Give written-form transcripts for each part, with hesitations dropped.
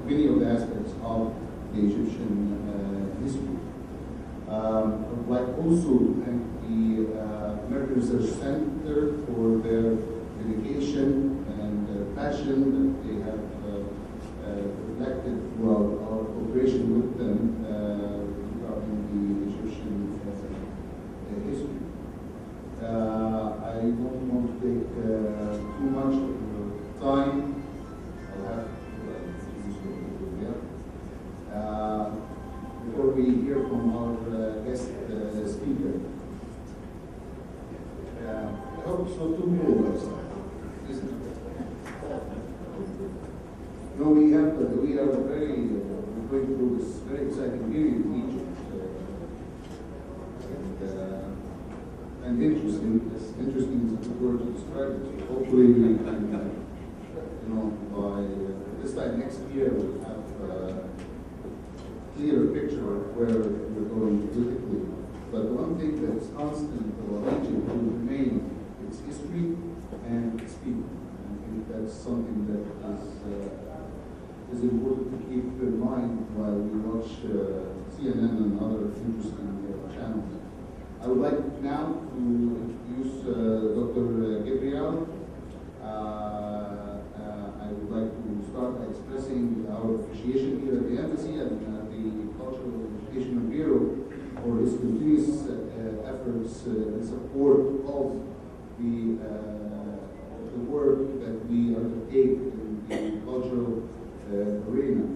Many of the aspects of the Egyptian history. I would like also to thank the American Research Center for their dedication and passion that they have reflected throughout our cooperation with them regarding the Egyptian history. I don't want to take too much of your time. Before we hear from our guest speaker, I hope it's not too cold outside. No, we are we're going through this very exciting period in Egypt, and interesting. Interesting is a good word to describe it. So hopefully, we can, by this time next year, we'll have clearer picture of where we're going politically. But one thing that's constant about Egypt will remain its history and its people. I think that's something that is important to keep in mind while we watch CNN and other interesting channels. I would like now to introduce Dr. Gabriel. I would like to start by expressing our appreciation here at the Embassy and the Cultural Educational Bureau for his continuous efforts in support of the work that we undertake in the cultural arena.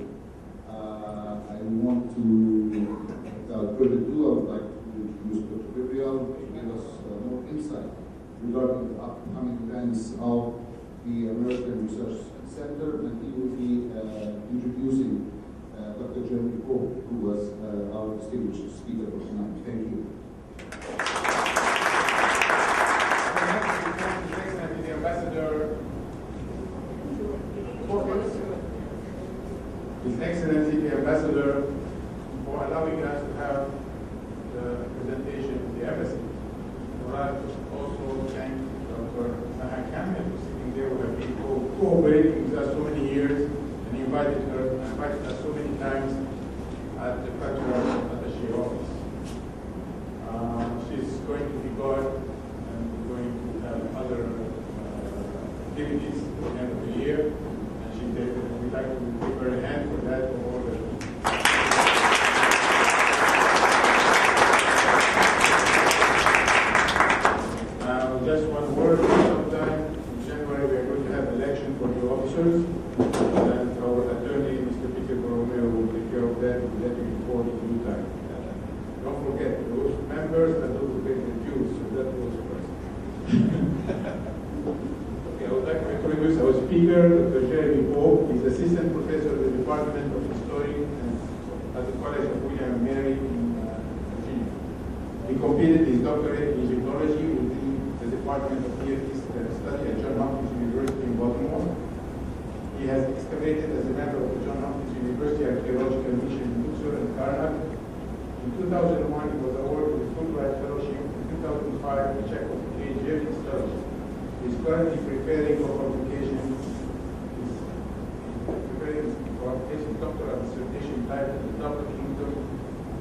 I want to, without further ado, I would like to introduce Dr. Gabriel to give us more insight regarding the upcoming events of the American Research Center, and he will be introducing Dr. Jeremy Pope, who was our distinguished speaker for tonight. Thank you. Thank you, the Ambassador. His Excellency the Ambassador, for allowing us to have the presentation in the embassy. I would also thank Dr. Maha Kamil for sitting there. We have been cooperating with us so many years, and invited us so many times at the cultural attaché office. She's going to be gone, and we're going to have other activities at the end of the year, and she we'd like to give her a hand for that. For all the just one word. Sometime in January we are going to have election for new officers, and our attorney, Mr. Peter Borromeo, will take care of that. We'll let you report in due time. Don't forget those members and those who pay the dues, so that goes first. Okay, I would like to introduce our speaker, Dr. Jeremy Pope. He's assistant professor of the Department of History at the College of William and Mary in Virginia. He completed his doctorate in Egyptology within the Department of Near East Study at Johns Hopkins University in Boston. has excavated as a member of the Johns Hopkins University Archaeological Mission in Luxor and Karnak. In 2001, he was awarded the Fulbright Fellowship. In 2005, the Czechoslovakian Jevons Fellowship. He is currently preparing for publication. Doctoral dissertation titled The Double Kingdom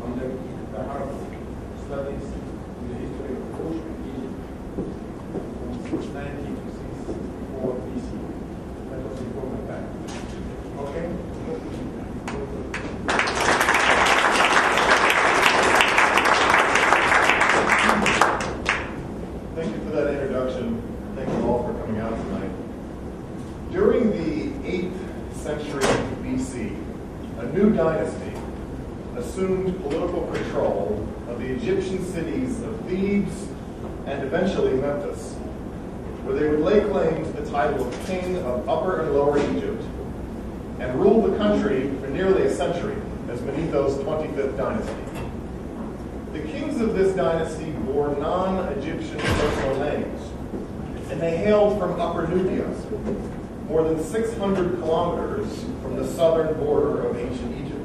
under the Harp Studies in the History of Ocean Egypt from 19 to 64 BC. That was before my time. Okay? Thank you for that introduction. Thank you all for coming out tonight. During the 8th century BC, a new dynasty assumed political control of the Egyptian cities of Thebes and eventually Memphis, where they would lay claim to the title of king of Upper and Lower Egypt and rule the country for nearly a century as Manetho's 25th dynasty. The kings of this dynasty bore non-Egyptian personal names, and they hailed from Upper Nubia, more than 600 kilometers from the southern border of ancient Egypt.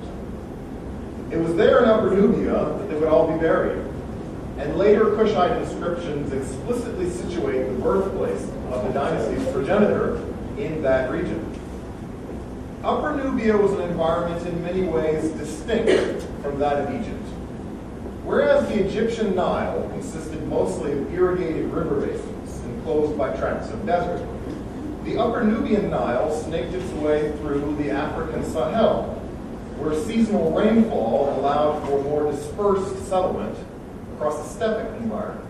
It was there in Upper Nubia that they would all be buried, and later Kushite inscriptions explicitly situate the birthplace of the dynasty's progenitor in that region. Upper Nubia was an environment in many ways distinct from that of Egypt. Whereas the Egyptian Nile consisted mostly of irrigated river basins enclosed by tracts of desert, the Upper Nubian Nile snaked its way through the African Sahel, where seasonal rainfall allowed for more dispersed settlement across a steppe environment.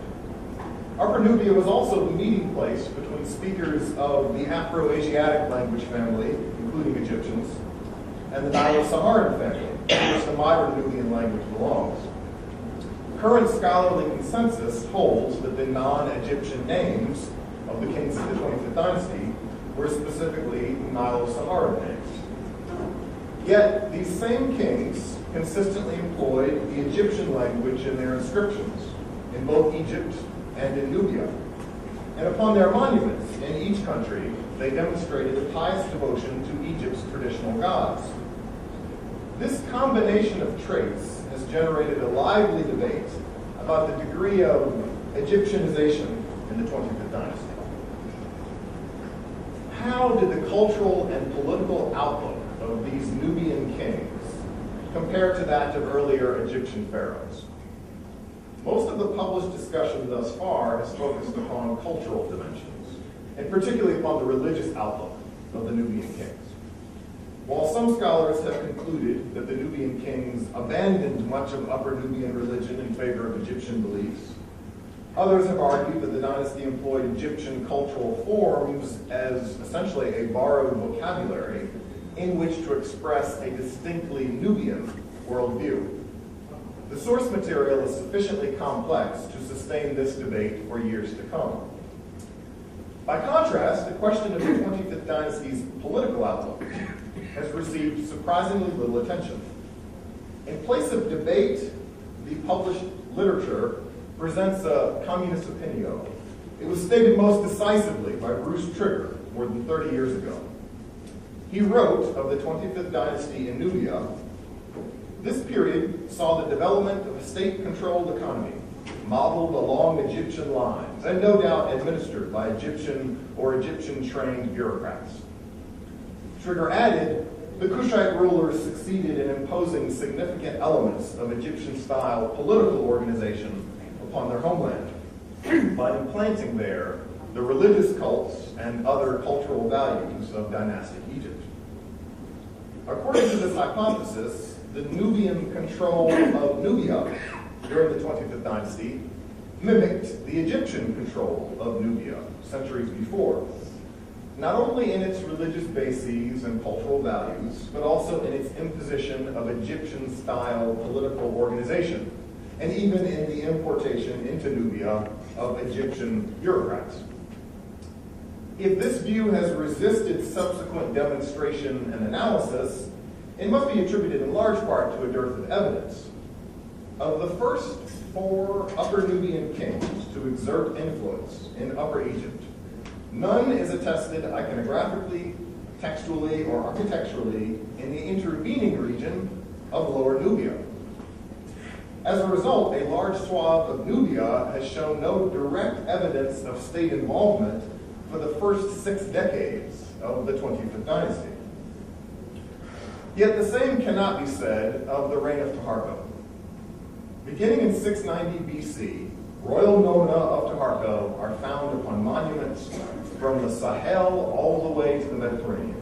Upper Nubia was also the meeting place between speakers of the Afro-Asiatic language family, including Egyptians, and the Nilo-Saharan family, to which the modern Nubian language belongs. Current scholarly consensus holds that the non-Egyptian names of the kings of the 25th dynasty were specifically Nilo-Saharan names. Yet, these same kings consistently employed the Egyptian language in their inscriptions in both Egypt and in Nubia. And upon their monuments in each country, they demonstrated the pious devotion to Egypt's traditional gods. This combination of traits has generated a lively debate about the degree of Egyptianization in the 25th dynasty. How did the cultural and political outlook of these Nubian kings compare to that of earlier Egyptian pharaohs? Most of the published discussion thus far has focused upon cultural dimensions, and particularly upon the religious outlook of the Nubian kings. While some scholars have concluded that the Nubian kings abandoned much of Upper Nubian religion in favor of Egyptian beliefs, others have argued that the dynasty employed Egyptian cultural forms as essentially a borrowed vocabulary in which to express a distinctly Nubian worldview. The source material is sufficiently complex to sustain this debate for years to come. By contrast, the question of the 25th dynasty's political outlook has received surprisingly little attention. In place of debate, the published literature presents a communist opinio. It was stated most decisively by Bruce Trigger more than 30 years ago. He wrote of the 25th dynasty in Nubia, "This period saw the development of a state-controlled economy, modeled along Egyptian lines, and no doubt administered by Egyptian or Egyptian-trained bureaucrats." Trigger added, "The Kushite rulers succeeded in imposing significant elements of Egyptian-style political organization upon their homeland by implanting there the religious cults and other cultural values of dynastic Egypt." According to this hypothesis, the Nubian control of Nubia during the 25th dynasty mimicked the Egyptian control of Nubia centuries before, not only in its religious bases and cultural values, but also in its imposition of Egyptian-style political organization, and even in the importation into Nubia of Egyptian bureaucrats. If this view has resisted subsequent demonstration and analysis, it must be attributed in large part to a dearth of evidence. Of the first 4 Upper Nubian kings to exert influence in Upper Egypt, none is attested iconographically, textually or architecturally in the intervening region of Lower Nubia. As a result, a large swath of Nubia has shown no direct evidence of state involvement for the first 6 decades of the 25th dynasty. Yet the same cannot be said of the reign of Taharqa. Beginning in 690 BC, royal Nona of Taharqa are found upon monuments from the Sahel all the way to the Mediterranean.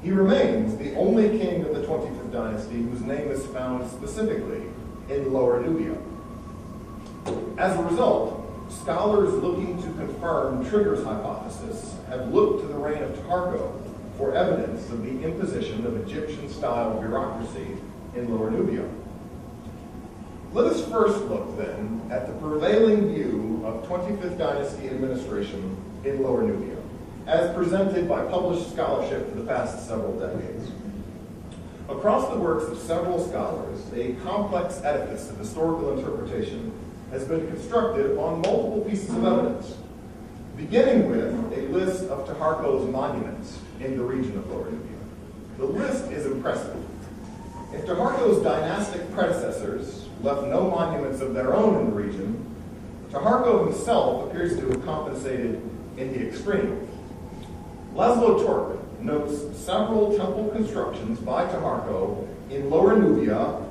He remains the only king of the 25th dynasty whose name is found specifically in Lower Nubia. As a result, scholars looking to confirm Trigger's hypothesis have looked to the reign of Taharqa for evidence of the imposition of Egyptian-style bureaucracy in Lower Nubia. Let us first look, then, at the prevailing view of 25th dynasty administration in Lower Nubia, as presented by published scholarship for the past several decades. Across the works of several scholars, a complex edifice of historical interpretation has been constructed upon multiple pieces of evidence, beginning with a list of Taharqa's monuments in the region of Lower Nubia. The list is impressive. If Taharqa's dynastic predecessors left no monuments of their own in the region, Taharqa himself appears to have compensated in the extreme. Laszlo Turk notes several temple constructions by Taharqa in Lower Nubia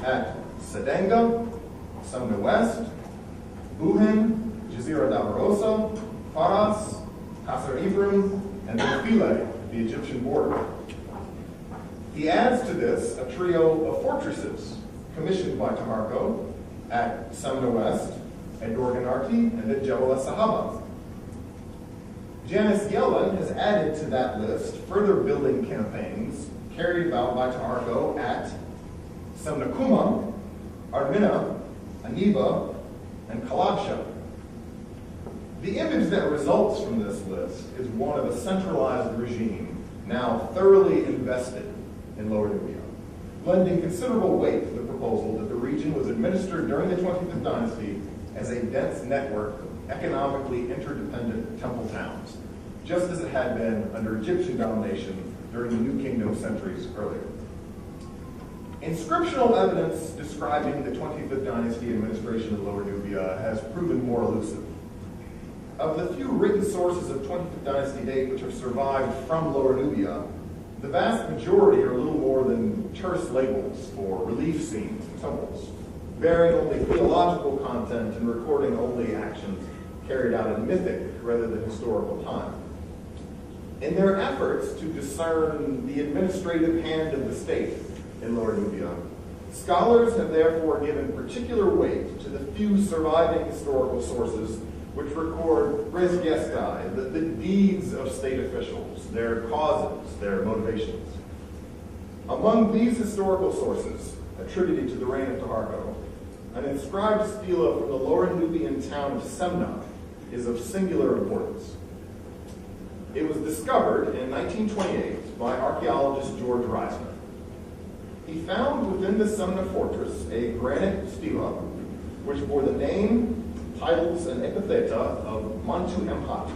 at Sedenga, Sumna West, Buhin, Jazira Dabarosa, Faras, Qasr Ibrim, and Philae, the Egyptian border. He adds to this a trio of fortresses commissioned by Taharqa at Sumna West, at Dorganarti, and at Jebel Sahaba. Janice Yellen has added to that list further building campaigns carried out by Taharqa at Sumna Kuma, Armina, Aniba, and Kalabsha. The image that results from this list is one of a centralized regime now thoroughly invested in Lower Nubia, lending considerable weight to the proposal that the region was administered during the 25th dynasty as a dense network of economically interdependent temple towns, just as it had been under Egyptian domination during the New Kingdom centuries earlier. Inscriptional evidence describing the 25th dynasty administration of Lower Nubia has proven more elusive. Of the few written sources of 25th dynasty date which have survived from Lower Nubia, the vast majority are little more than terse labels for relief scenes and temples, bearing only theological content and recording only actions carried out in mythic rather than historical time. In their efforts to discern the administrative hand of the state in Lower Nubia, scholars have therefore given particular weight to the few surviving historical sources which record res gestae, the deeds of state officials, their causes, their motivations. Among these historical sources attributed to the reign of Taharqa, an inscribed stela from the Lower Nubian town of Semna is of singular importance. It was discovered in 1928 by archaeologist George Reisner. He found within the Semna fortress a granite stela which bore the name, titles, and epitheta of Mantu Emhat.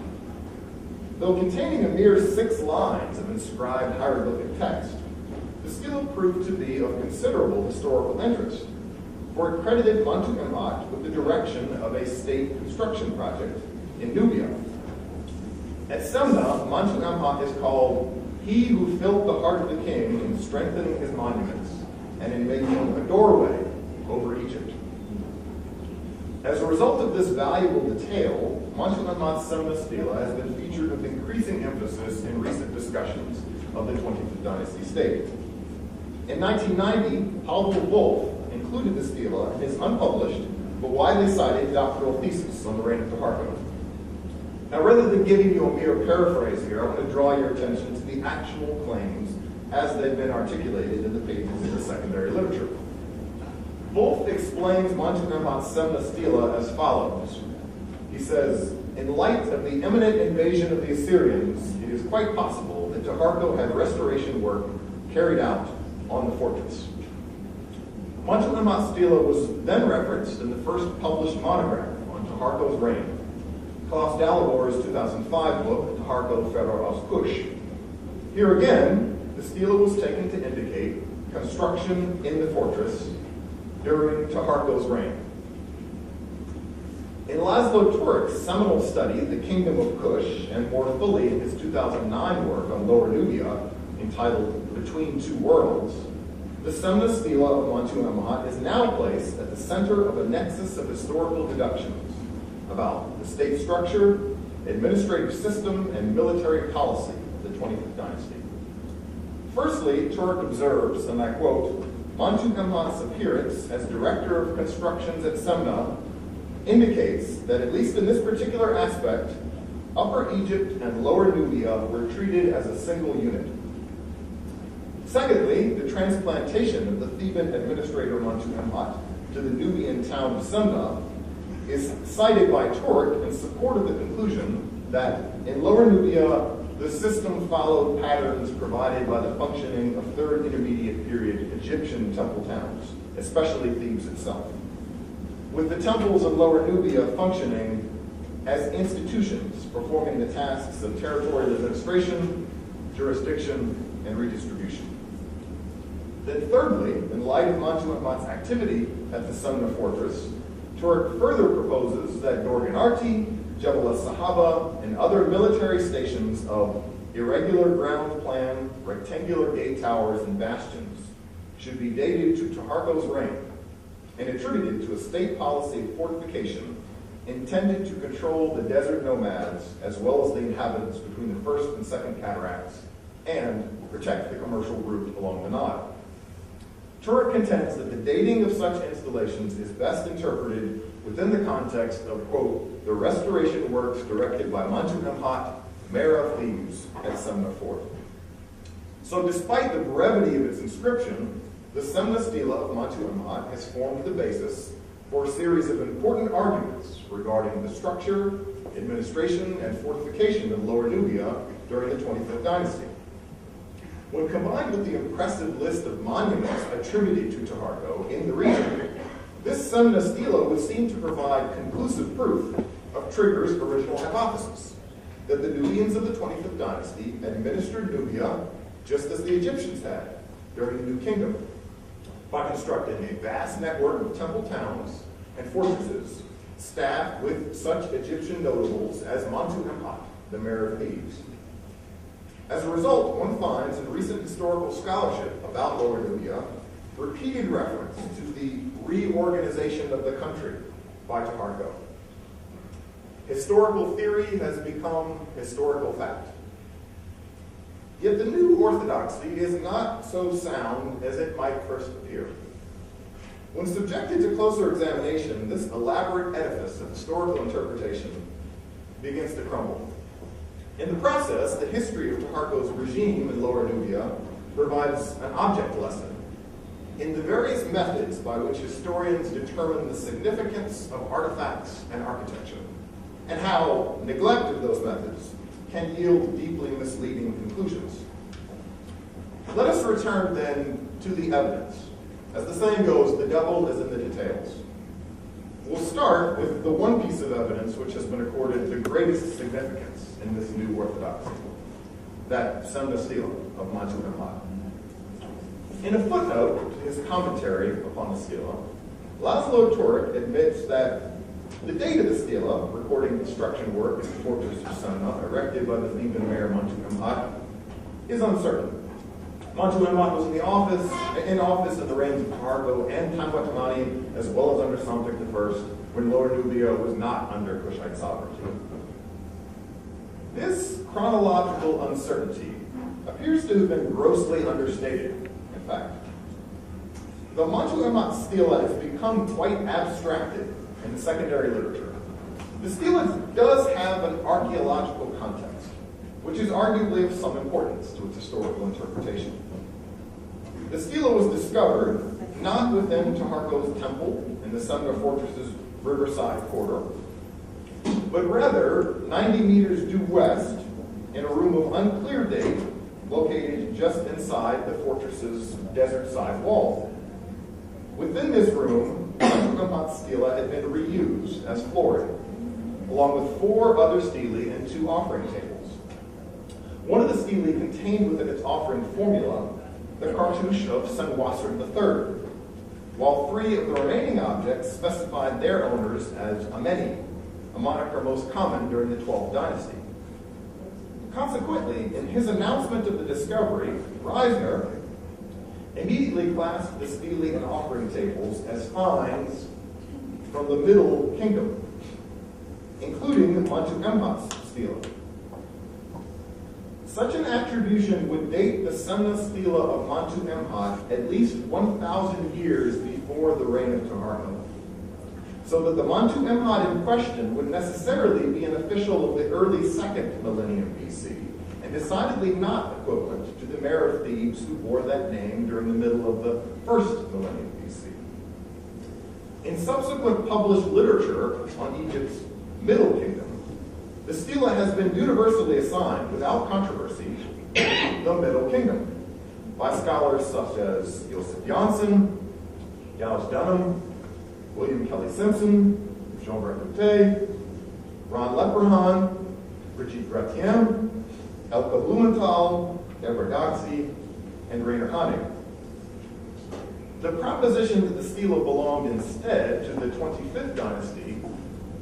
Though containing a mere 6 lines of inscribed hieroglyphic text, the stela proved to be of considerable historical interest, for it credited Mantu Emhat with the direction of a state construction project in Nubia. At Semna, Mantu Emhat is called he who filled the heart of the king in strengthening his monuments and in making a doorway over Egypt. As a result of this valuable detail, Mantu Emhat's Semna stela has been featured with increasing emphasis in recent discussions of the 25th dynasty state. In 1990, Paul Wolff included the stela in his unpublished but widely cited doctoral thesis on the reign of Taharqa. Now, rather than giving you a mere paraphrase here, I want to draw your attention to the actual claims as they've been articulated in the pages of the secondary literature. Wolff explains Mantu Emhat's Semna stela as follows. He says, in light of the imminent invasion of the Assyrians, it is quite possible that Taharqa had restoration work carried out on the fortress. Mantu Emhat's stela was then referenced in the first published monograph on Taharqa's reign, Klaus Dalabor's 2005 book, Taharqa Ferrer aus Kush, Here again, the stela was taken to indicate construction in the fortress during Taharqo's reign. In Laszlo Turik's seminal study, The Kingdom of Kush, and more fully in his 2009 work on Lower Nubia, entitled Between Two Worlds, the Semna stela of Mantu Amat is now placed at the center of a nexus of historical deductions about the state structure, administrative system, and military policy of the 25th dynasty. Firstly, Turik observes, and I quote, Mantu Amat's appearance as director of constructions at Semna indicates that, at least in this particular aspect, Upper Egypt and Lower Nubia were treated as a single unit. Secondly, the transplantation of the Theban administrator Mantu Amat to the Nubian town of Semna is cited by Turik in support of the conclusion that in Lower Nubia, the system followed patterns provided by the functioning of Third Intermediate Period Egyptian temple towns, especially Thebes itself, with the temples of Lower Nubia functioning as institutions performing the tasks of territorial administration, jurisdiction, and redistribution. Then thirdly, in light of Mantu Amat's activity at the Semna fortress, Turik further proposes that Dorganarti, Jebel al-Sahaba, and other military stations of irregular ground plan, rectangular gate towers, and bastions should be dated to Taharqo's reign and attributed to a state policy of fortification intended to control the desert nomads as well as the inhabitants between the first and second cataracts and protect the commercial route along the Nile. Turik contends that the dating of such installations is best interpreted within the context of, quote, the restoration works directed by Mantu Amat, mayor of Thebes, at Semna Fort. So despite the brevity of its inscription, the Semna stela of Mantu Amat has formed the basis for a series of important arguments regarding the structure, administration, and fortification of Lower Nubia during the 25th dynasty. When combined with the impressive list of monuments attributed to Taharqo in the region, this Semna stela would seem to provide conclusive proof of Trigger's original hypothesis, that the Nubians of the 25th dynasty administered Nubia just as the Egyptians had during the New Kingdom, by constructing a vast network of temple towns and fortresses staffed with such Egyptian notables as Mantu Amat, the mayor of Thebes. As a result, one finds in recent historical scholarship about Lower Nubia repeated reference to the reorganization of the country by Taharqo. Historical theory has become historical fact. Yet the new orthodoxy is not so sound as it might first appear. When subjected to closer examination, this elaborate edifice of historical interpretation begins to crumble. In the process, the history of Taharqo's regime in Lower Nubia provides an object lesson in the various methods by which historians determine the significance of artifacts and architecture, and how neglect of those methods can yield deeply misleading conclusions. Let us return then to the evidence. As the saying goes, the devil is in the details. We'll start with the one piece of evidence which has been accorded the greatest significance in this new orthodoxy, that Semna stela of Mantu Amat. In a footnote to his commentary upon the stela, Laszlo Turik admits that the date of the stela, recording construction work in the fortress of Semna, erected by the Theban mayor Mantu Amat, is uncertain. Mantu Amat was in office in the reigns of Taharqo and Tanwat as well as under Psamtik I, when Lower Nubia was not under Kushite sovereignty. This chronological uncertainty appears to have been grossly understated, in fact. The Mantu Amat stela has become quite abstracted in the secondary literature. The stela does have an archaeological context, which is arguably of some importance to its historical interpretation. The stela was discovered not within Taharqo's temple in the Semna fortress's riverside corridor, but rather 90 meters due west in a room of unclear date located just inside the fortress's desert-side wall. Within this room, Mantu Amat's stela had been reused as flooring, along with 4 other stelae and 2 offering tables. One of the stelae contained within its offering formula the cartouche of Senwasser III, while 3 of the remaining objects specified their owners as Ameni, a moniker most common during the 12th dynasty. Consequently, in his announcement of the discovery, Reisner immediately classed the stelae and offering tables as finds from the Middle Kingdom, including the Mantu Emhat's stela. Such an attribution would date the Semna stela of Mantu Emhat at least 1,000 years before the reign of Taharqa, so that the Mantu Emhat in question would necessarily be an official of the early 2nd millennium BC, and decidedly not equivalent to the mayor of Thebes who bore that name during the middle of the 1st millennium BC. In subsequent published literature on Egypt's Middle Kingdom, the stela has been universally assigned, without controversy, the Middle Kingdom, by scholars such as Joseph Janssen, Gauge Dunham, William Kelly Simpson, Jean-Bert Doutet, Ron Leprechaun, Brigitte Gratien, Elke Blumenthal, Deborah Doxey, and Rainer Honig. The proposition that the stela belonged instead to the 25th dynasty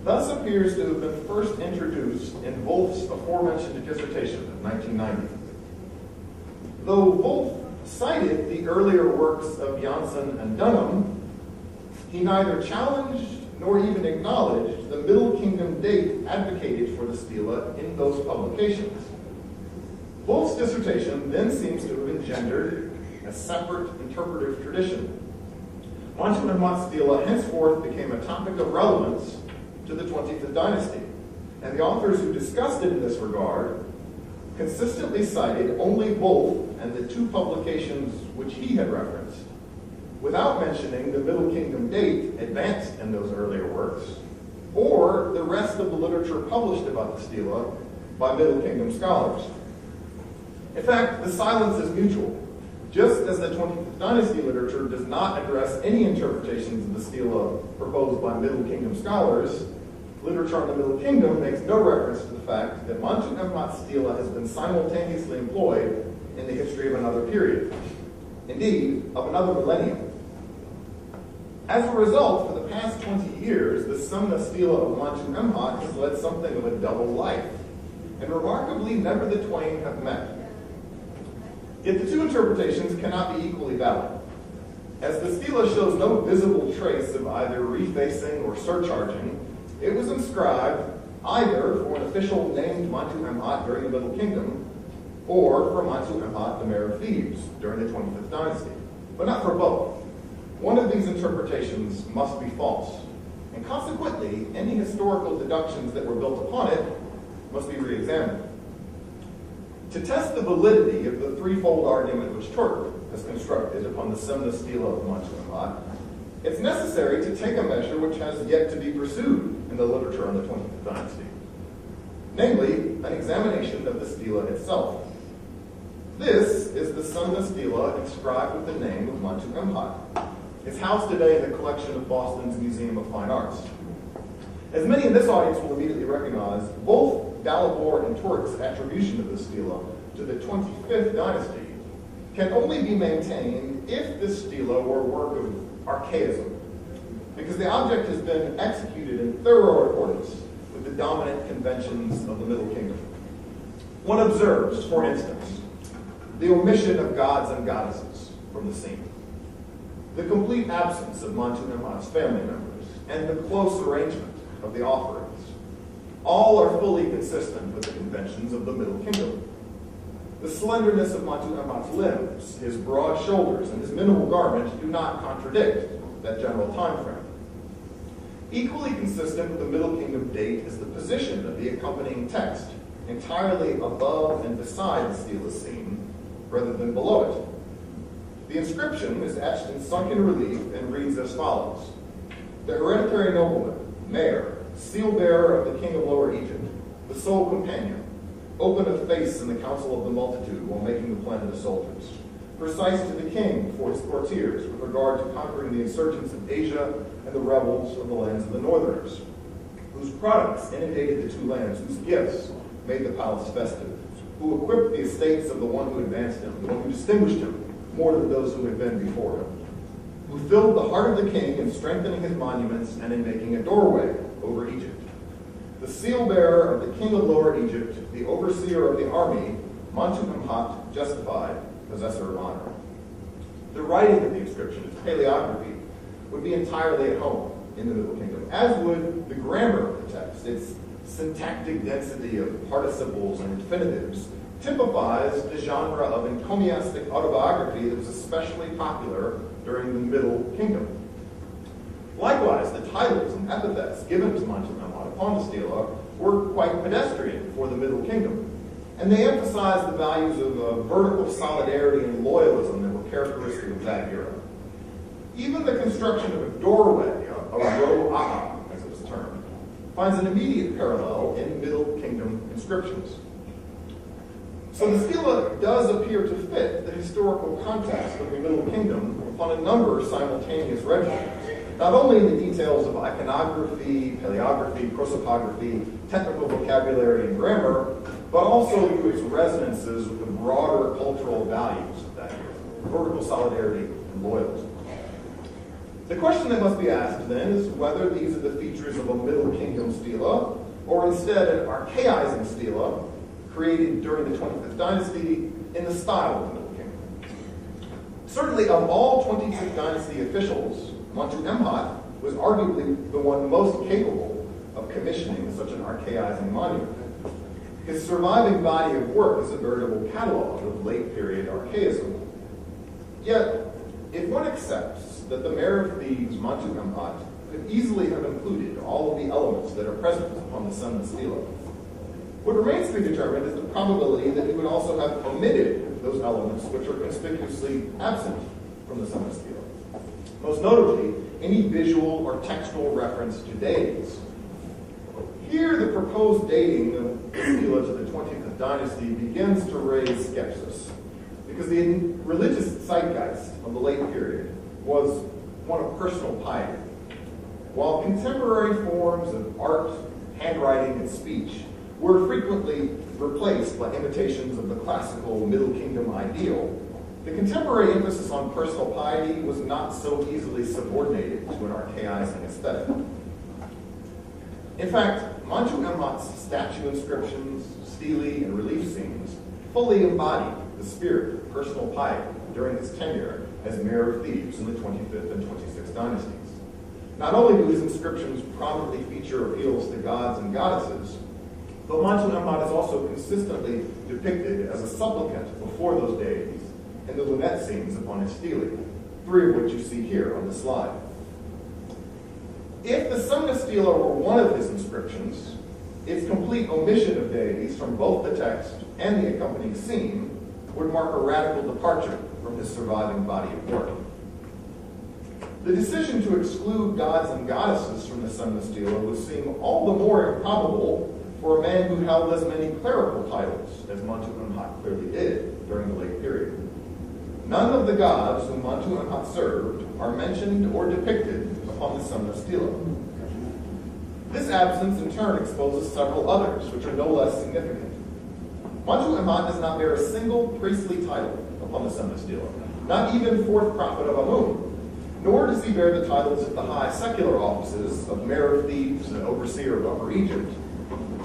thus appears to have been first introduced in Wolff's aforementioned dissertation of 1990. Though Wolff cited the earlier works of Janssen and Dunham, he neither challenged nor even acknowledged the Middle Kingdom date advocated for the stela in those publications. Wolff's dissertation then seems to have engendered a separate interpretive tradition. Mantu Emhat's stela henceforth became a topic of relevance to the 25th dynasty, and the authors who discussed it in this regard consistently cited only Wolff and the 2 publications which he had referenced, without mentioning the Middle Kingdom date advanced in those earlier works, or the rest of the literature published about the stela by Middle Kingdom scholars. In fact, the silence is mutual. Just as the 25th dynasty literature does not address any interpretations of the stela proposed by Middle Kingdom scholars, literature on the Middle Kingdom makes no reference to the fact that Mantu Emhat's stela has been simultaneously employed in the history of another period, indeed, of another millennium. As a result, for the past 20 years, the Semna stela of Mantu Emhat has led something of a double life, and remarkably, never the twain have met. Yet the 2 interpretations cannot be equally valid. As the stela shows no visible trace of either refacing or surcharging, it was inscribed either for an official named Mantu Emhat during the Middle Kingdom, or for Mantu Emhat, the mayor of Thebes, during the 25th dynasty, but not for both. One of these interpretations must be false, and consequently, any historical deductions that were built upon it must be re-examined. To test the validity of the threefold argument which Turk has constructed upon the Semna stela of Mantu Emhat, it's necessary to take a measure which has yet to be pursued in the literature on the 25th dynasty, namely, an examination of the stela itself. This is the Semna stela inscribed with the name of Mantu Emhat. It's housed today in the collection of Boston's Museum of Fine Arts. As many in this audience will immediately recognize, both Dalibor and Turk's attribution of the stela to the 25th dynasty can only be maintained if this stela were a work of archaism, because the object has been executed in thorough accordance with the dominant conventions of the Middle Kingdom. One observes, for instance, the omission of gods and goddesses from the scene, the complete absence of Mantu Emhat's family members, and the close arrangement of the offerings. All are fully consistent with the conventions of the Middle Kingdom. The slenderness of Mantu Emhat's limbs, his broad shoulders, and his minimal garment do not contradict that general time frame. Equally consistent with the Middle Kingdom date is the position of the accompanying text, entirely above and beside the stela scene, rather than below it. The inscription is etched in sunken relief and reads as follows: "The hereditary nobleman, mayor, seal-bearer of the king of Lower Egypt, the sole companion, open of face in the council of the multitude while making the plan of the soldiers, precise to the king before his courtiers with regard to conquering the insurgents of Asia and the rebels of the lands of the northerners, whose products inundated the 2 lands, whose gifts made the palace festive, who equipped the estates of the one who advanced him, the one who distinguished him more than those who had been before him, who filled the heart of the king in strengthening his monuments and in making a doorway over Egypt. The seal-bearer of the king of Lower Egypt, the overseer of the army, Montu-Emhat, justified, possessor of honor. The writing of the inscription, its paleography, would be entirely at home in the Middle Kingdom, as would the grammar of the text. Its syntactic density of participles and infinitives typifies the genre of encomiastic autobiography that was especially popular during the Middle Kingdom. Likewise, the titles and epithets given to Montu-Emhat upon the stela were quite pedestrian for the Middle Kingdom, and they emphasized the values of vertical solidarity and loyalism that were characteristic of that era. Even the construction of a doorway, a ro'a'a, as it was termed, finds an immediate parallel in Middle Kingdom inscriptions. So the stela does appear to fit the historical context of the Middle Kingdom upon a number of simultaneous regimens, not only in the details of iconography, paleography, prosopography, technical vocabulary, and grammar, but also through its resonances with the broader cultural values of that era, vertical solidarity and loyalism. The question that must be asked then is whether these are the features of a Middle Kingdom stela, or instead an archaizing stela created during the 25th dynasty in the style of the Middle Kingdom. Certainly of all 25th dynasty officials, Montu-Emhat was arguably the one most capable of commissioning such an archaizing monument. His surviving body of work is a veritable catalog of late period archaism. Yet, if one accepts that the Mayor of Thebes, Montu-Emhat, could easily have included all of the elements that are present upon the Summa Stela, what remains to be determined is the probability that he would also have omitted those elements which are conspicuously absent from the Summa Stela. Most notably, any visual or textual reference to deities. Here, the proposed dating of the stela to the 20th dynasty begins to raise skepsis, because the religious zeitgeist of the late period was one of personal piety. While contemporary forms of art, handwriting, and speech were frequently replaced by imitations of the classical Middle Kingdom ideal, the contemporary emphasis on personal piety was not so easily subordinated to an archaizing aesthetic. In fact, Montu-Emhat's statue inscriptions, stelae, and relief scenes fully embody the spirit of personal piety during his tenure as mayor of Thebes in the 25th and 26th dynasties. Not only do his inscriptions prominently feature appeals to gods and goddesses, but Montu-Emhat is also consistently depicted as a supplicant before those deities in the lunette scenes upon his stelae, 3 of which you see here on the slide. If the Summa Stela were one of his inscriptions, its complete omission of deities from both the text and the accompanying scene would mark a radical departure from his surviving body of work. The decision to exclude gods and goddesses from the Summa Stela would seem all the more improbable for a man who held as many clerical titles as Montu-Emhat clearly did during the late period. None of the gods whom Montu-Emhat served are mentioned or depicted upon the Summa Stela. This absence in turn exposes several others, which are no less significant. Montu-Emhat does not bear a single priestly title upon the Summa Stela, not even 4th prophet of Amun, nor does he bear the titles of the high secular offices of Mayor of Thebes and Overseer of Upper Egypt,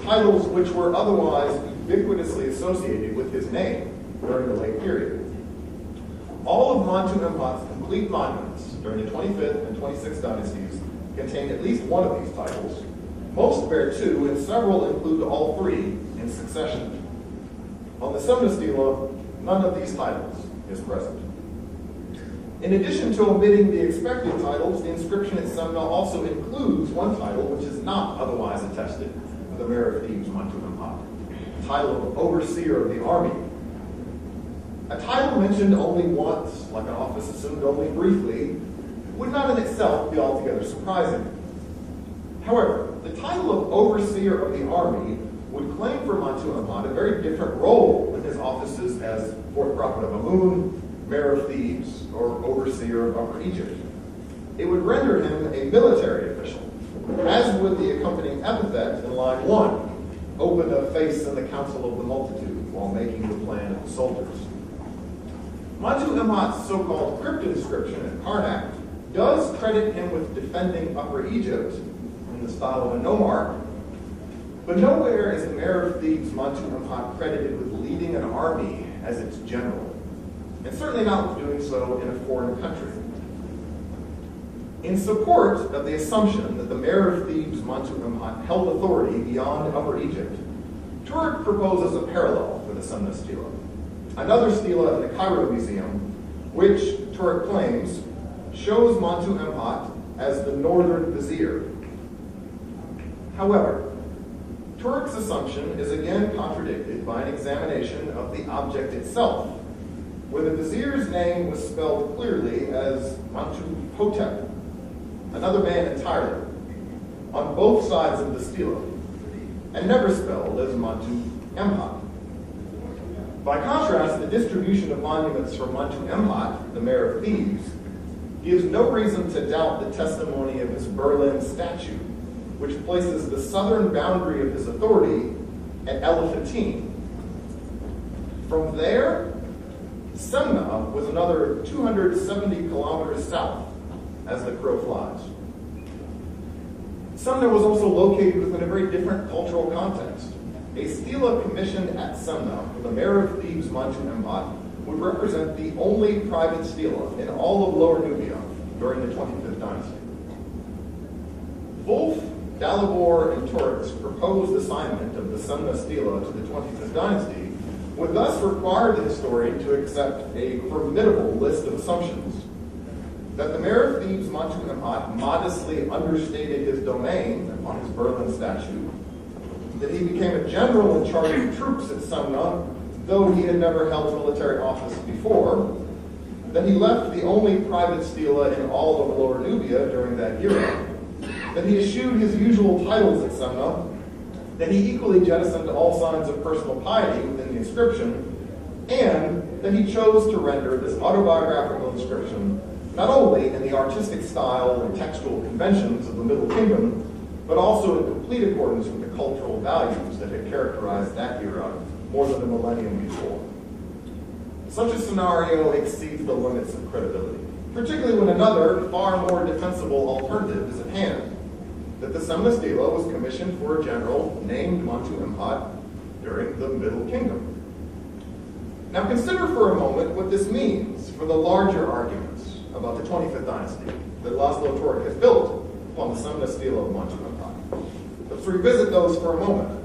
titles which were otherwise ubiquitously associated with his name during the late period. All of Montu-Emhat's complete monuments during the 25th and 26th dynasties contain at least one of these titles. Most bear 2, and several include all 3 in succession. On the Summa Stela, none of these titles is present. In addition to omitting the expected titles, the inscription at Summa also includes one title which is not otherwise attested to the Mayor of Thebes, Montu-Emhat, the title of Overseer of the Army. A title mentioned only once, like an office assumed only briefly, would not in itself be altogether surprising. However, the title of Overseer of the Army would claim for Montu-Emhat a very different role than his offices as 4th prophet of Amun, Mayor of Thebes, or Overseer of Upper Egypt. It would render him a military official, as would the accompanying epithet in line 1, opened a face in the council of the multitude while making the plan of the soldiers. Mantu Imhat's so-called crypt inscription in Karnak does credit him with defending Upper Egypt in the style of a nomarch, but nowhere is the mayor of Thebes, Mantu Imhat, credited with leading an army as its general, and certainly not with doing so in a foreign country. In support of the assumption that the mayor of Thebes, Mantu Imhat, held authority beyond Upper Egypt, Turek proposes a parallel for the Semna stela, another stela in the Cairo Museum, which Turek claims shows Mantu Imhat as the northern vizier. However, Turek's assumption is again contradicted by an examination of the object itself, where the vizier's name was spelled clearly as Mantu Hotep, another man entirely, on both sides of the stela, and never spelled as Mantu Imhat. By contrast, the distribution of monuments for Mantu Imhat, the mayor of Thebes, gives no reason to doubt the testimony of his Berlin statue, which places the southern boundary of his authority at Elephantine. From there, Semna was another 270 kilometers south as the crow flies. Semna was also located within a very different cultural context. A stela commissioned at Semna for the mayor of Thebes, Mantu Imhat, would represent the only private stela in all of Lower Nubia during the 25th dynasty. Wolf, Dalibor, and Turek's proposed assignment of the Semna stela to the 25th dynasty would thus require the historian to accept a formidable list of assumptions: that the mayor of Thebes, Mantu Imhat, modestly understated his domain upon his Berlin statue, that he became a general in charge of troops at Semna, though he had never held military office before, that he left the only private stela in all of Lower Nubia during that era, that he eschewed his usual titles at Semna, that he equally jettisoned all signs of personal piety within the inscription, and that he chose to render this autobiographical inscription not only in the artistic style and textual conventions of the Middle Kingdom, but also in complete accordance with the cultural values that had characterized that era more than a millennium before. Such a scenario exceeds the limits of credibility, particularly when another, far more defensible alternative is at hand, that the Semna stela was commissioned for a general named Mantu Imhat during the Middle Kingdom. Now consider for a moment what this means for the larger arguments about the 25th dynasty that Laszlo Turek has built upon the Semna stela of Mantu Imhat. Let's revisit those for a moment.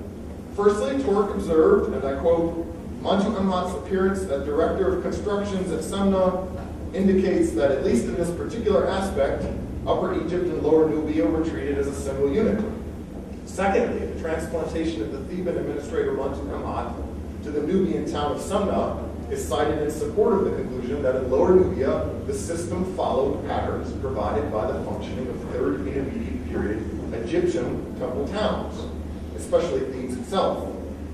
Firstly, Turek observed, and I quote, Mantu Imhat's appearance as director of constructions at Semna indicates that, at least in this particular aspect, Upper Egypt and Lower Nubia were treated as a single unit. Secondly, the transplantation of the Theban administrator Mantu Imhat to the Nubian town of Semna is cited in support of the conclusion that in Lower Nubia, the system followed patterns provided by the functioning of Third Intermediate Period Egyptian temple towns, especially Thebes itself,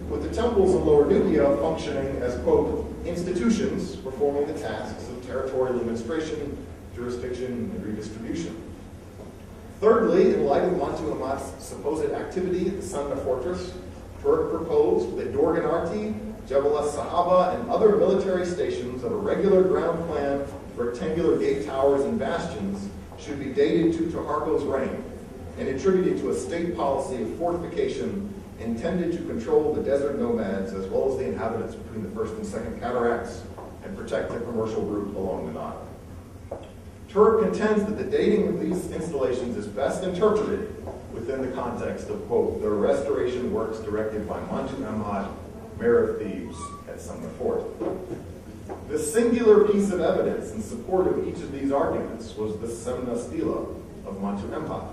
with the temples in Lower Nubia functioning as, quote, institutions performing the tasks of territorial administration, jurisdiction, and redistribution. Thirdly, in light of Mantu Imhat's supposed activity at the Semna fortress, Turek proposed that Dorganarti, Jebel as-Sahaba, and other military stations of a regular ground plan, rectangular gate towers, and bastions should be dated to Tuharko's reign and attributed to a state policy of fortification intended to control the desert nomads as well as the inhabitants between the First and Second Cataracts and protect the commercial route along the Nile. Turek contends that the dating of these installations is best interpreted within the context of, quote, the restoration works directed by Mantu Imhat, mayor of Thebes, at Semna Fort. The singular piece of evidence in support of each of these arguments was the Semna stela of Mantu Imhat,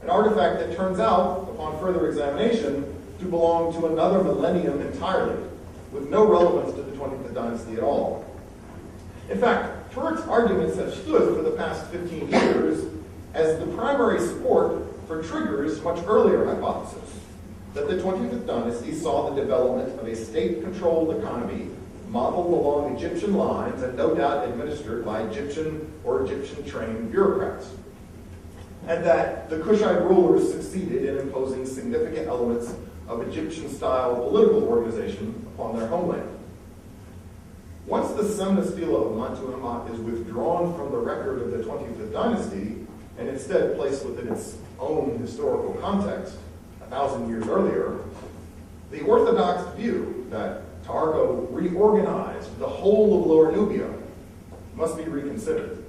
an artifact that turns out, upon further examination, to belong to another millennium entirely, with no relevance to the 25th dynasty at all. In fact, Turek's arguments have stood for the past 15 years as the primary support for Trigger's much earlier hypothesis, that the 25th dynasty saw the development of a state-controlled economy modeled along Egyptian lines and no doubt administered by Egyptian or Egyptian-trained bureaucrats, and that the Kushite rulers succeeded in imposing significant elements of Egyptian-style political organization upon their homeland. Once the Semna Stela of Mantu Amat is withdrawn from the record of the 25th dynasty and instead placed within its own historical context 1,000 years earlier, the orthodox view that Taharqa reorganized the whole of Lower Nubia must be reconsidered.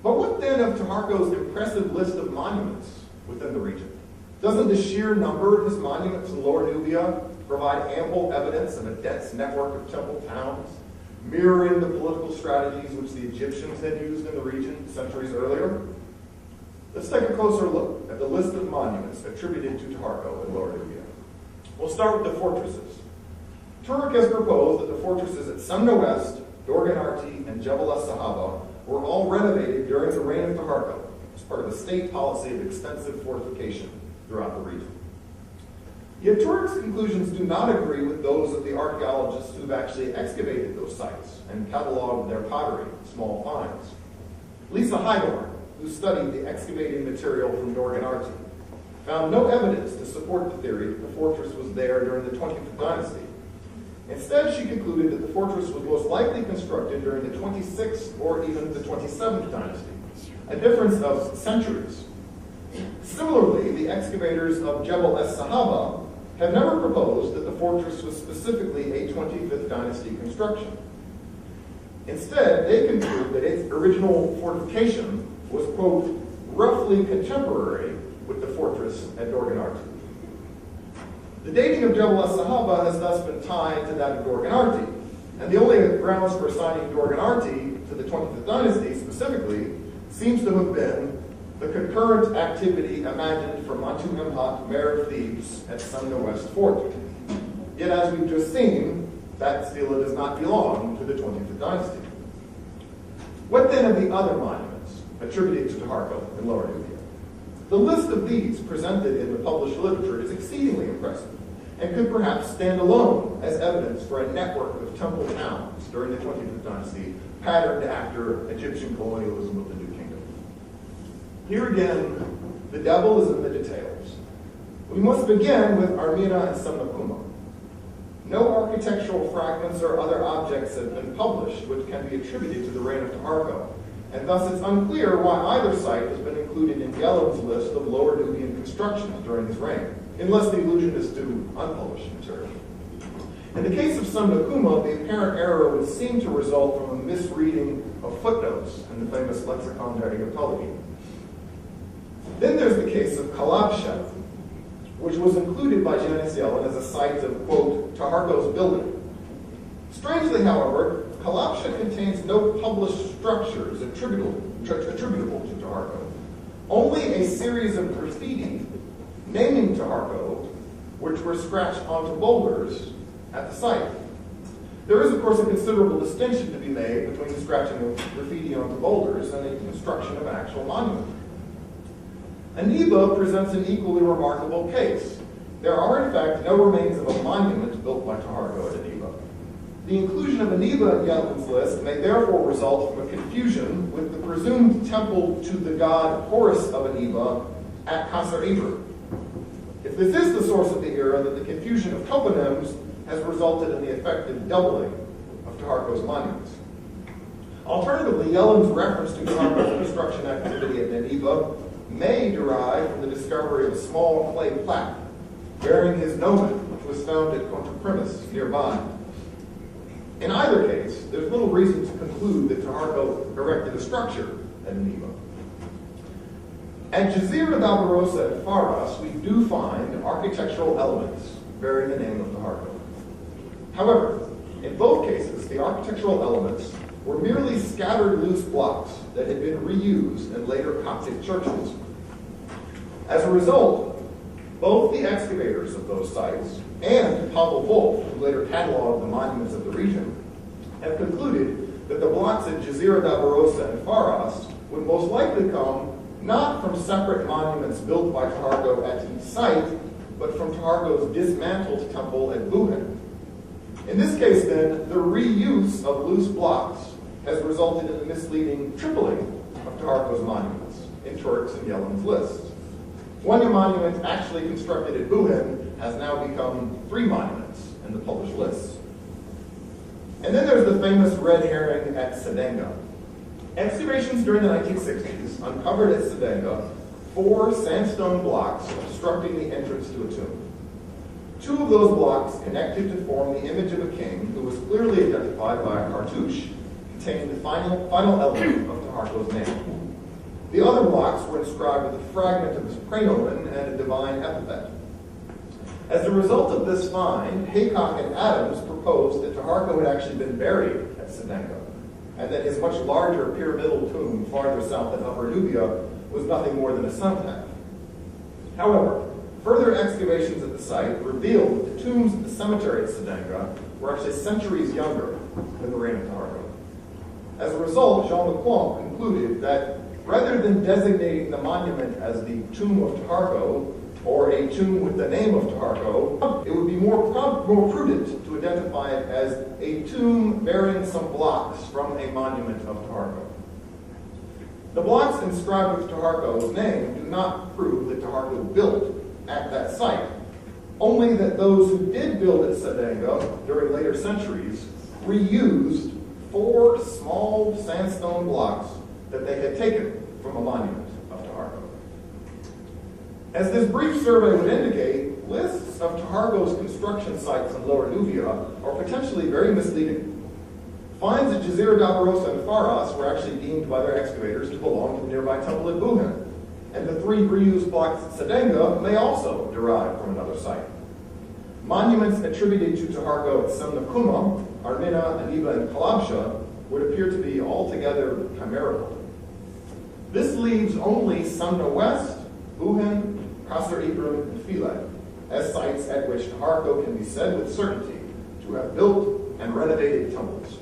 But what then of Taharqa's impressive list of monuments within the region? Doesn't the sheer number of his monuments in Lower Nubia provide ample evidence of a dense network of temple towns, mirroring the political strategies which the Egyptians had used in the region centuries earlier? Let's take a closer look at the list of monuments attributed to Taharqa in Lower Nubia. We'll start with the fortresses. Turk has proposed that the fortresses at Semna West, Dorganarti, and Jebel es-Sahaba were all renovated during the reign of Taharqa as part of a state policy of extensive fortification throughout the region. Yet Turk's conclusions do not agree with those of the archaeologists who've actually excavated those sites and cataloged their pottery and small finds. Lisa Hydorn, who studied the excavated material from Dorganarti, found no evidence to support the theory that the fortress was there during the 25th dynasty. Instead, she concluded that the fortress was most likely constructed during the 26th or even the 27th dynasty, a difference of centuries. Similarly, the excavators of Jebel es-Sahaba have never proposed that the fortress was specifically a 25th dynasty construction. Instead, they conclude that its original fortification was, quote, roughly contemporary with the fortress at Dorganarti. The dating of Jebel es-Sahaba has thus been tied to that of Dorganarti, and the only grounds for assigning Dorganarti to the 25th dynasty specifically seems to have been the concurrent activity imagined for Mantu Imhat, mayor of Thebes, at Semna West Fort. Yet, as we've just seen, that stela does not belong to the 25th dynasty. What then of the other monuments attributed to Taharqa in Lower Nubia? The list of these presented in the published literature is exceedingly impressive and could perhaps stand alone as evidence for a network of temple towns during the 25th dynasty patterned after Egyptian colonialism of the New Kingdom. Here again, the devil is in the details. We must begin with Armina and Semna Kuma. No architectural fragments or other objects have been published which can be attributed to the reign of Taharqa, and thus it's unclear why either site has been included in Yellen's list of Lower Nubian constructions during his reign, unless the allusion is to unpublished material. In the case of Semna Kuma, the apparent error would seem to result from a misreading of footnotes in the famous Lexicon der Egyptologie. Then there's the case of Kalabsha, which was included by Janice Yellen as a site of, quote, Taharqa's building. Strangely, however, Kalabsha contains no published structures attributable to Taharqa, only a series of graffiti naming Taharqa, which were scratched onto boulders at the site. There is, of course, a considerable distinction to be made between the scratching of graffiti onto boulders and the construction of an actual monument. Aniba presents an equally remarkable case. There are, in fact, no remains of a monument built by Taharqa at Aniba. The inclusion of Aniba in Yellen's list may therefore result from a confusion with the presumed temple to the god Horus of Aniba at Qasr Ibr. If this is the source of the error, then the confusion of toponyms has resulted in the effective doubling of Taharqa's monuments. Alternatively, Yellen's reference to Taharqa's construction activity at Aniba may derive from the discovery of a small clay plaque bearing his nomen, which was found at Contra nearby. In either case, there's little reason to conclude that Taharqa erected a structure at Aniba. At Jazira da Barossa at Faras, we do find architectural elements bearing the name of Taharqa. However, in both cases, the architectural elements were merely scattered loose blocks that had been reused in later Coptic churches. As a result, both the excavators of those sites and Pavel Wolf, who later cataloged the monuments of the region, have concluded that the blocks at Jazira da Barossa and Faras would most likely come not from separate monuments built by Taharqa at each site, but from Taharqa's dismantled temple at Buhen. In this case, then, the reuse of loose blocks has resulted in the misleading tripling of Taharqa's monuments in Turk's and Yellen's lists. One monument actually constructed at Buhin has now become 3 monuments in the published lists. And then there's the famous red herring at Sedenga. Excavations during the 1960s uncovered at Sedenga 4 sandstone blocks obstructing the entrance to a tomb. 2 of those blocks connected to form the image of a king who was clearly identified by a cartouche containing the final element of Taharko's name. The other blocks were inscribed with a fragment of his praenomen and a divine epithet. As a result of this find, Haycock and Adams proposed that Taharko had actually been buried at Sedenga, and that his much larger pyramidal tomb farther south in Upper Nubia was nothing more than a cenotaph. However, further excavations at the site revealed that the tombs at the cemetery at Sedenga were actually centuries younger than the reign of Taharko. As a result, Jean Lecointe concluded that rather than designating the monument as the tomb of Taharko, or a tomb with the name of Taharko, it would be more prudent to identify it as a tomb bearing some blocks from a monument of Taharko. The blocks inscribed with Taharko's name do not prove that Taharko built at that site, only that those who did build at Sedenga during later centuries reused 4 small sandstone blocks that they had taken from a monument of Taharko. As this brief survey would indicate, lists of Taharko's construction sites in Lower Nubia are potentially very misleading. Finds at Jazira Dabarosa and Faras were actually deemed by their excavators to belong to the nearby temple at Buhin, and the 3 reused blocks at Sedenga may also derive from another site. Monuments attributed to Taharko at Semnakuma, Armina, Aniba, and Kalabsha would appear to be altogether chimerical. This leaves only Sumna West, Buhin, Qasr Ibrim, and Philae as sites at which Taharko can be said with certainty to have built and renovated temples.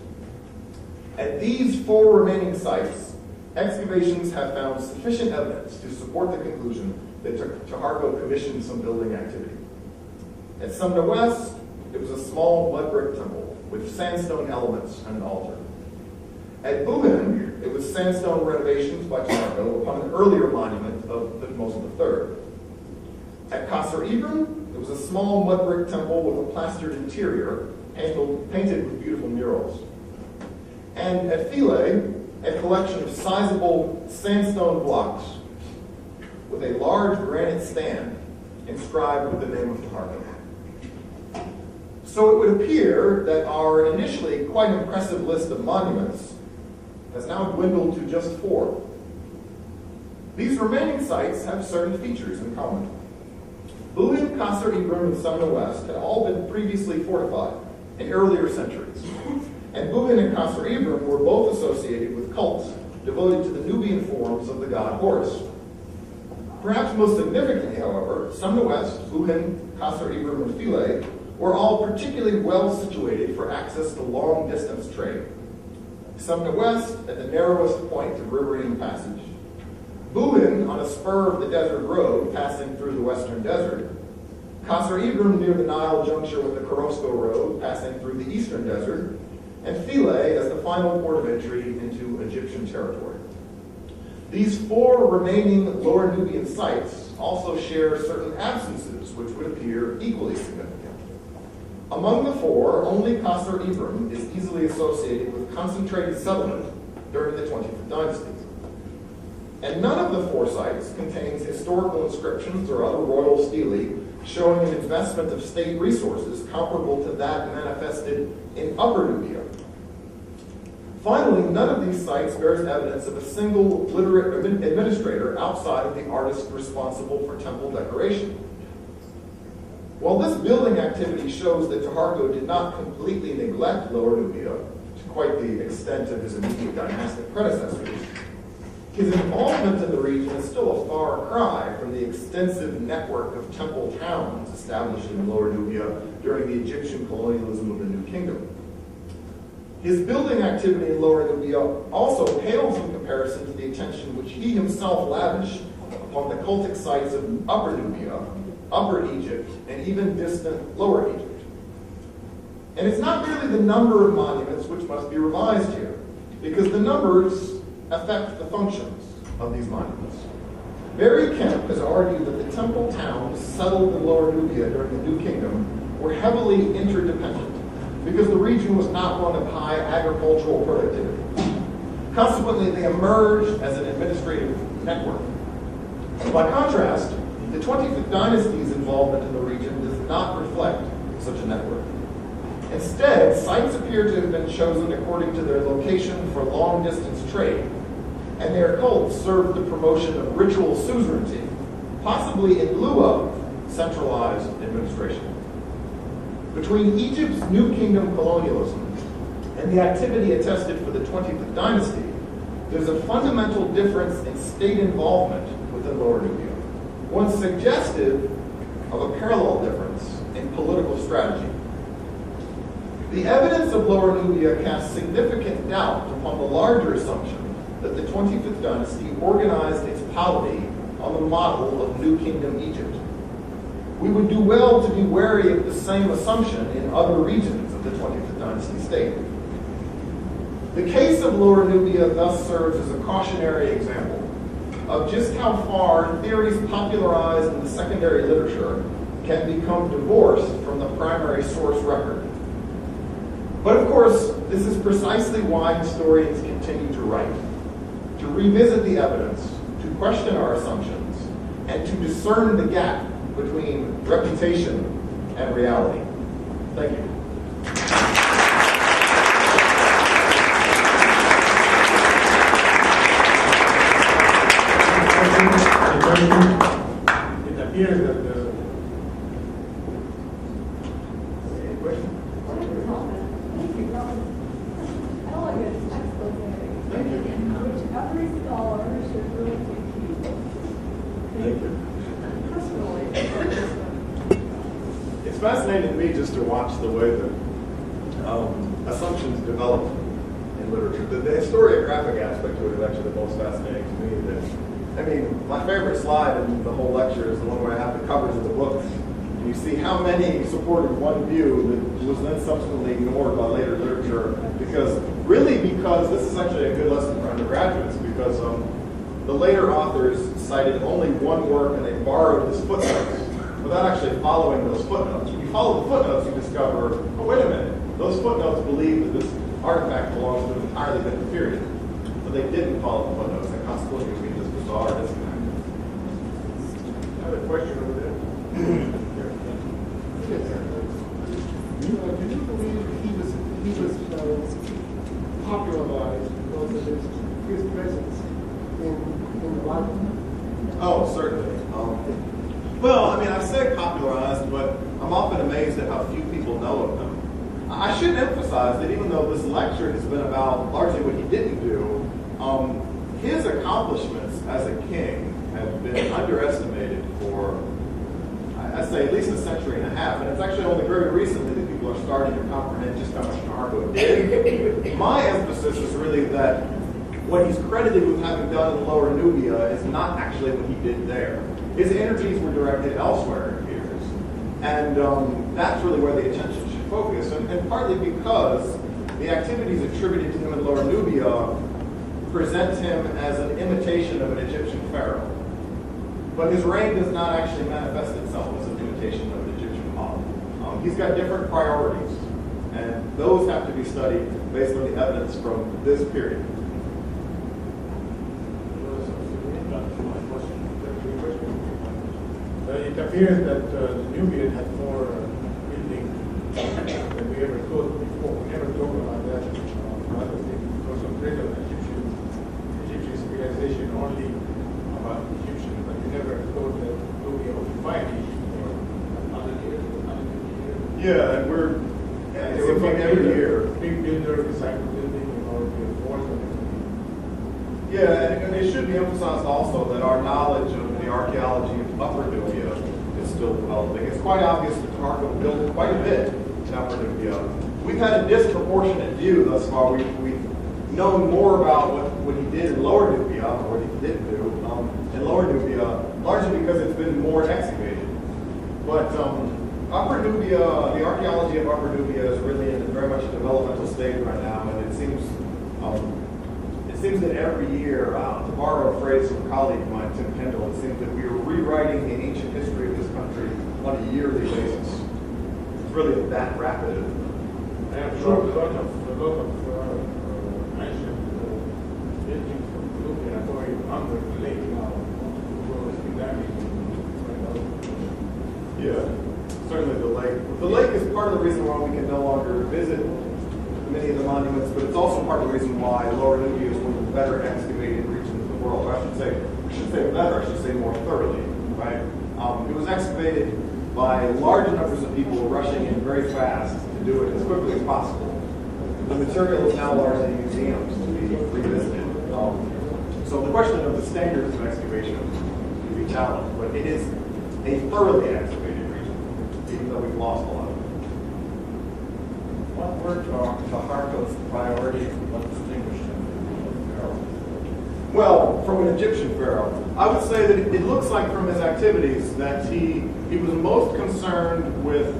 At these 4 remaining sites, excavations have found sufficient evidence to support the conclusion that Taharko commissioned some building activity. At Sumna West, it was a small mud brick temple with sandstone elements and an altar. At Buhin, it was sandstone renovations by Taharko upon an earlier monument of Thutmose III. At Qasr Ibrim, it was a small mud brick temple with a plastered interior painted with beautiful murals. And at Philae, a collection of sizable sandstone blocks with a large granite stand inscribed with the name of Taharko. So it would appear that our initially quite impressive list of monuments has now dwindled to just 4. These remaining sites have certain features in common. Buhin, Qasr Ibrim, and Sumna West had all been previously fortified in earlier centuries. And Buhin and Qasr Ibrim were both associated with cults devoted to the Nubian forms of the god Horus. Perhaps most significantly, however, Sumna West, Buhin, Qasr Ibrim, and Philae were all particularly well situated for access to long-distance trade. Sumna West at the narrowest point of riverine passage, Buhin on a spur of the desert road passing through the western desert, Qasr Ibrim near the Nile juncture with the Korosko Road passing through the eastern desert, and Philae as the final port of entry into Egyptian territory. These 4 remaining Lower Nubian sites also share certain absences which would appear equally significant. Among the 4, only Qasr Ibrim is easily associated with concentrated settlement during the 25th dynasty. And none of the 4 sites contains historical inscriptions or other royal stelae showing an investment of state resources comparable to that manifested in Upper Nubia. Finally, none of these sites bears evidence of a single literate administrator outside of the artist responsible for temple decoration. While this building activity shows that Taharko did not completely neglect Lower Nubia to quite the extent of his immediate dynastic predecessors, his involvement in the region is still a far cry from the extensive network of temple towns established in Lower Nubia during the Egyptian colonialism of the New Kingdom. His building activity in Lower Nubia also pales in comparison to the attention which he himself lavished upon the cultic sites of Upper Nubia, Upper Egypt, and even distant Lower Egypt. And it's not merely the number of monuments which must be revised here, because the numbers affect the functions of these monuments. Barry Kemp has argued that the temple towns settled in Lower Nubia during the New Kingdom were heavily interdependent because the region was not one of high agricultural productivity. Consequently, they emerged as an administrative network. By contrast, the 25th dynasty's involvement in the region does not reflect such a network. Instead, sites appear to have been chosen according to their location for long-distance trade, and their cults served the promotion of ritual suzerainty, possibly in lieu of centralized administration. Between Egypt's New Kingdom colonialism and the activity attested for the 25th dynasty, there's a fundamental difference in state involvement within Lower Nubia, one suggestive of a parallel difference in political strategy. The evidence of Lower Nubia casts significant doubt upon the larger assumption that the 25th dynasty organized its polity on the model of New Kingdom Egypt. We would do well to be wary of the same assumption in other regions of the 25th dynasty state. The case of Lower Nubia thus serves as a cautionary example of just how far theories popularized in the secondary literature can become divorced from the primary source record. But of course, this is precisely why historians continue to write, to revisit the evidence, to question our assumptions, and to discern the gap between reputation and reality. Thank you. It appears that the question. Thank you. Which every scholar should really take heed. Thank you. Personally, It's fascinating to me just to watch the way that assumptions develop in literature. The historiographic aspect to it is actually the most fascinating to me. I mean, my favorite slide in the whole lecture is the one where I have the covers of the books. And you see how many supported one view that was then subsequently ignored by later literature. Because this is actually a good lesson for undergraduates, because the later authors cited only one work and they borrowed his footnotes without actually following those footnotes. When you follow the footnotes, you discover, oh, wait a minute, those footnotes believe that this artifact belongs to an entirely different period. So they didn't follow the footnotes, and consequently we get this bizarre disconnect. I have a question over there. Do you believe he was popularized because of his presence in the Bible? Oh, certainly. Well, I mean, I say popularized, but I'm often amazed at how few people know of him. I should emphasize that even though this lecture has been about largely what he didn't do, his accomplishments as a king have been underestimated for, I'd say, at least a century and a half. And it's actually only very recently that people are starting to comprehend just how much Narco did. My emphasis is really that what he's credited with having done in Lower Nubia is not actually what he did there. His energies were directed elsewhere, it appears. And that's really where the attention should focus. And partly because the activities attributed to him in Lower Nubia present him as an imitation of an Egyptian pharaoh. But his reign does not actually manifest itself as an imitation of an Egyptian model. He's got different priorities, and those have to be studied based on the evidence from this period. It appears that the Nubian had more buildings than we ever thought before. We never talked about that. Other things concentrated on Egyptian civilization only about Egyptian, but we never thought that Nubia occupied Egypt for 100 years. Yeah, and we're every year. Big builder, recycle building, the walls and everything. Yeah, and it should be emphasized also that our knowledge of the archaeology of Upper Nubia is still developing. It's quite obvious that Tamarko built quite a bit in Upper Nubia. We've had a disproportionate view thus far. We've known more about what he did in Lower Nubia, or what he didn't do in Lower Nubia, largely because it's been more excavated. But Upper Nubia, the archaeology of Upper Nubia is really in very much a developmental stage right now, and it seems seems that every year, to borrow a phrase from a colleague of mine, Tim Kendall, it seems that we are rewriting the ancient history of this country on a yearly basis. It's really that rapid. I am sure a lot of ancient buildings looking at going under the lake now. Yeah, certainly the lake. The lake is part of the reason why we can no longer visit many of the monuments, but it's also part of the reason why Lower Nubia is one of the better excavated regions of the world. Or I should say better, I should say more thoroughly, right? It was excavated by large numbers of people rushing in very fast to do it as quickly as possible. The material is now largely in museums to be revisited. So the question of the standards of excavation can be challenged, but it is a thoroughly excavated region, even though we've lost a lot of it. What were Taharqo's priorities and what distinguished him from the pharaoh? Well, from an Egyptian pharaoh, I would say that it looks like from his activities that he was most concerned with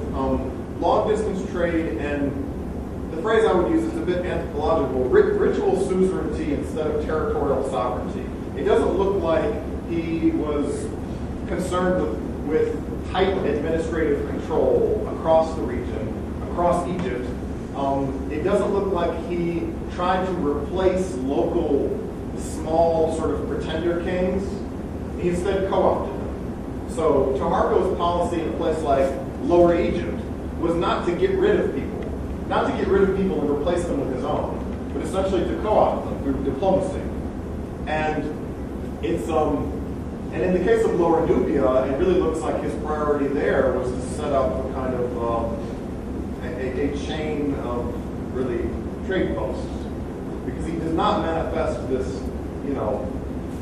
long-distance trade, and the phrase I would use is a bit anthropological, ritual suzerainty instead of territorial sovereignty. It doesn't look like he was concerned with tight administrative control across the region, across Egypt. It doesn't look like he tried to replace local small sort of pretender kings. He instead co-opted them. So Taharqo's policy in a place like Lower Egypt was not to get rid of people, and replace them with his own, but essentially to co-opt them through diplomacy. And it's and in the case of Lower Nubia, it really looks like his priority there was to set up a kind of a chain of really trade posts, because he does not manifest this,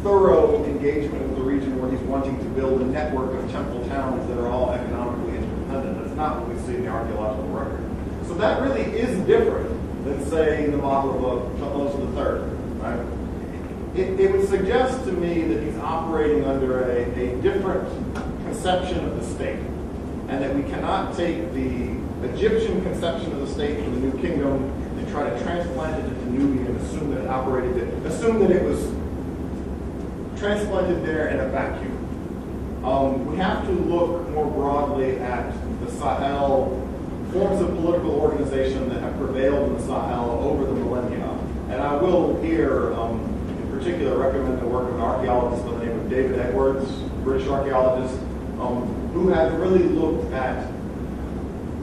thorough engagement with the region where he's wanting to build a network of temple towns that are all economically interdependent. That's not what we see in the archaeological record. So that really is different than, say, the model of Thutmose III, right? It would suggest to me that he's operating under a different conception of the state, and that we cannot take the Egyptian conception of the state for the New Kingdom and try to transplant it into Nubia and assume that it was transplanted there in a vacuum. We have to look more broadly at the Sahel, forms of political organization that have prevailed in the Sahel over the millennia. And I will here, in particular, recommend the work of an archaeologist by the name of David Edwards, British archaeologist, who has really looked at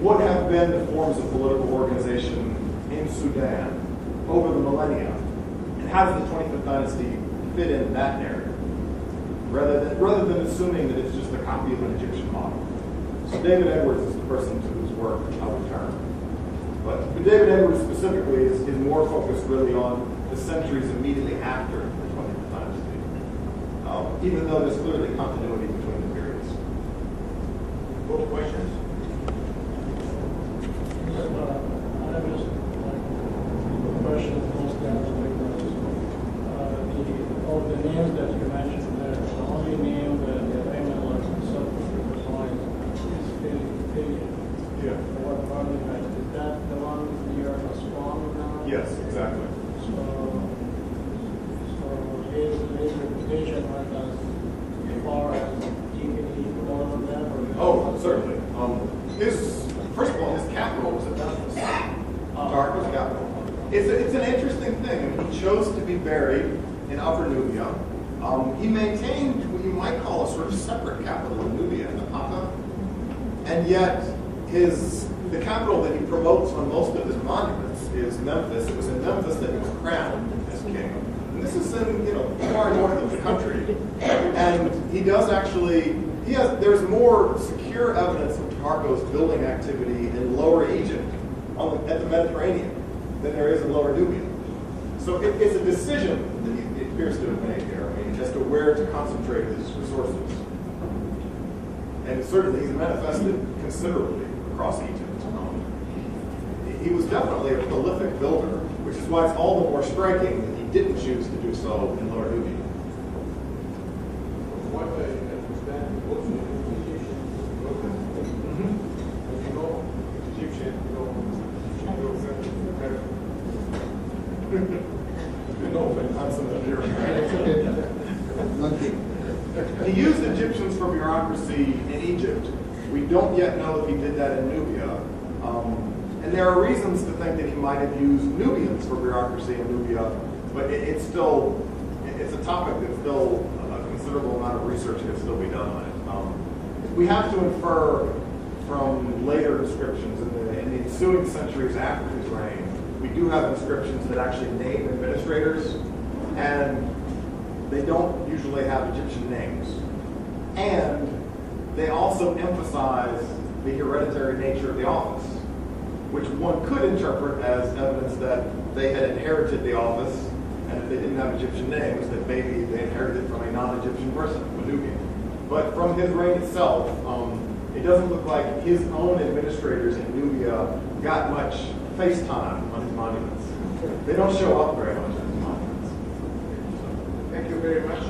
what have been the forms of political organization in Sudan over the millennia, and how does the 25th dynasty fit in that narrative, rather than assuming that it's just a copy of an Egyptian model. So David Edwards is the person to whose work I would turn. But David Edwards specifically is more focused really on the centuries immediately after the 20th dynasty, even though there's clearly continuity between the periods. Both questions? I have just a question most aspect of the names that you mentioned there. The only name that the Emil self-defines is Philip. Yeah. What part of that? Is that the one near Aswan now? Yes, exactly. So his reputation went as far as deeply all of that? Oh, certainly. First of all, his capital was at Memphis. Taharqo's capital. It's an interesting thing. I mean, he chose to be buried in Upper Nubia. He maintained what you might call a sort of separate capital in Nubia, in the Pata. And yet, the capital that he promotes on most of his monuments is Memphis. It was in Memphis that he was crowned as king. And this is in, far north of the country. And he does actually, there's more secure evidence of Taharqo's building activity in Lower Egypt, at the Mediterranean, than there is in Lower Nubia. So it's a decision that he appears to have made here, as to where to concentrate his resources. And certainly he's manifested considerably across Egypt. He was definitely a prolific builder, which is why it's all the more striking that he didn't choose to do so in Lower Nubia. What I understand, also Egyptian, No offense. I'm familiar. It's okay. Not big. He used Egyptians for bureaucracy in Egypt. We don't yet know if he did that in Nubia. And there are reasons to think that he might have used Nubians for bureaucracy in Nubia, but it's a topic that's still a considerable amount of research that can still be done on it. We have to infer from later inscriptions in the ensuing centuries after his reign. We do have inscriptions that actually name administrators, and they don't usually have Egyptian names. And they also emphasize the hereditary nature of the office, which one could interpret as evidence that they had inherited the office, and if they didn't have Egyptian names, that maybe they inherited it from a non-Egyptian person, a Nubian. But from his reign itself, it doesn't look like his own administrators in Nubia got much face time on his monuments. They don't show up very much on his monuments. Thank you very much.